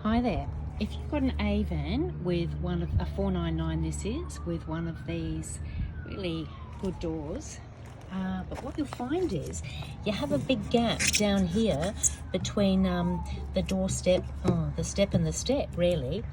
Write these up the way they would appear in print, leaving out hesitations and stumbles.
Hi there. If you've got an Avan with one of a 499, this is with one of these really good doors, but what you'll find is you have a big gap down here between the doorstep, the step and the step really.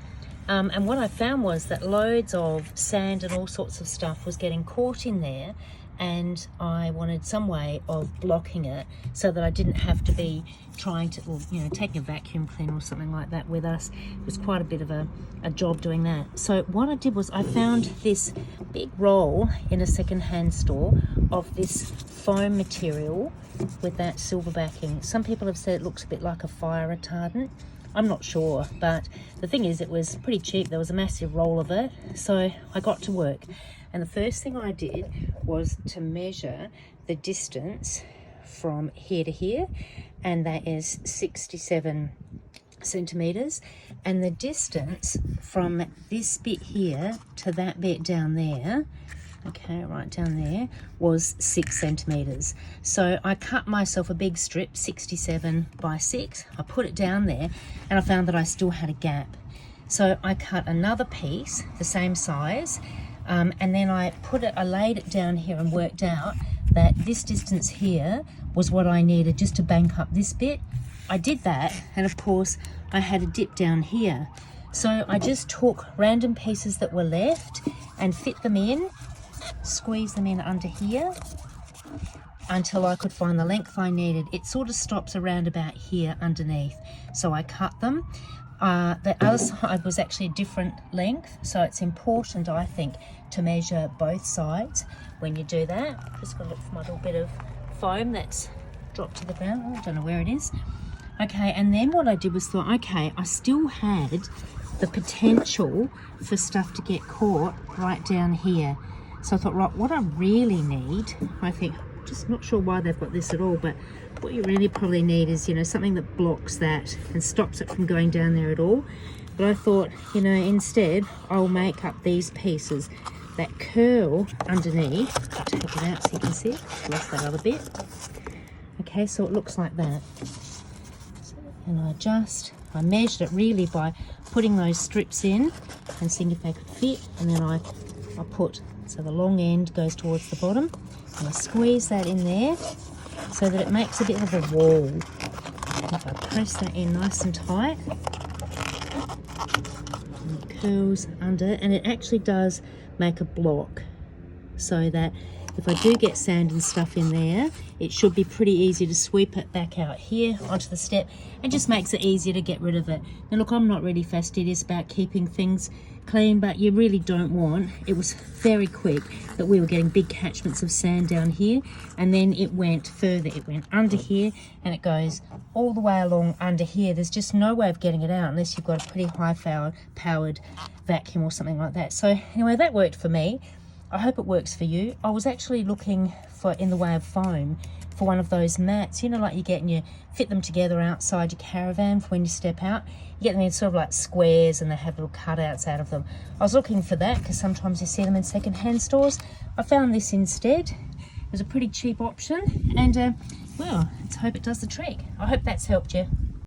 And what I found was that loads of sand and all sorts of stuff was getting caught in there, and I wanted some way of blocking it so that I didn't have to be trying to, or taking a vacuum cleaner or something like that with us. It was quite a bit of a job doing that. So what I did was I found this big roll in a second-hand store of this foam material with that silver backing. Some people have said it looks a bit like a fire retardant. I'm not sure, but the thing is it was pretty cheap. There was a massive roll of it, so I got to work. And the first thing I did was to measure the distance from here to here, and that is 67 centimeters. And the distance from this bit here to that bit down there, okay, right down there, was 6 centimeters. So I cut myself a big strip, 67 by 6. I put it down there, and I found that I still had a gap. So I cut another piece the same size, and then I laid it down here and worked out that this distance here was what I needed just to bank up this bit. I did that, and of course I had a dip down here. So I just took random pieces that were left and fit them in, squeeze them in under here until I could find the length I needed. It sort of stops around about here underneath. So I cut them. The other side was actually a different length, so it's important, I think, to measure both sides when you do that. I'm just going to look for my little bit of foam that's dropped to the ground. I don't know where it is. Okay, and then what I did was thought, okay, I still had the potential for stuff to get caught right down here. So I thought, right, what I really need, I think, just not sure why they've got this at all, but what you really probably need is, something that blocks that and stops it from going down there at all. But I thought, instead I'll make up these pieces that curl underneath. I'll take it out so you can see it. Lost that other bit. Okay, so it looks like that. And I measured it really by putting those strips in and seeing if they could fit, and then I put, so the long end goes towards the bottom, and I squeeze that in there so that it makes a bit of a wall. And if I press that in nice and tight, and it curls under, and it actually does make a block, so that if I do get sand and stuff in there, it should be pretty easy to sweep it back out here onto the step, and just makes it easier to get rid of it. Now look, I'm not really fastidious about keeping things clean, but you really don't want, it was very quick that we were getting big catchments of sand down here, and then it went further. It went under here, and it goes all the way along under here. There's just no way of getting it out unless you've got a pretty high powered vacuum or something like that. So anyway, that worked for me. I hope it works for you. I was actually looking for, in the way of foam, for one of those mats, like you get and you fit them together outside your caravan for when you step out. You get them in sort of like squares, and they have little cutouts out of them. I was looking for that because sometimes you see them in second-hand stores. I found this instead. It was a pretty cheap option, and well, let's hope it does the trick. I hope that's helped you.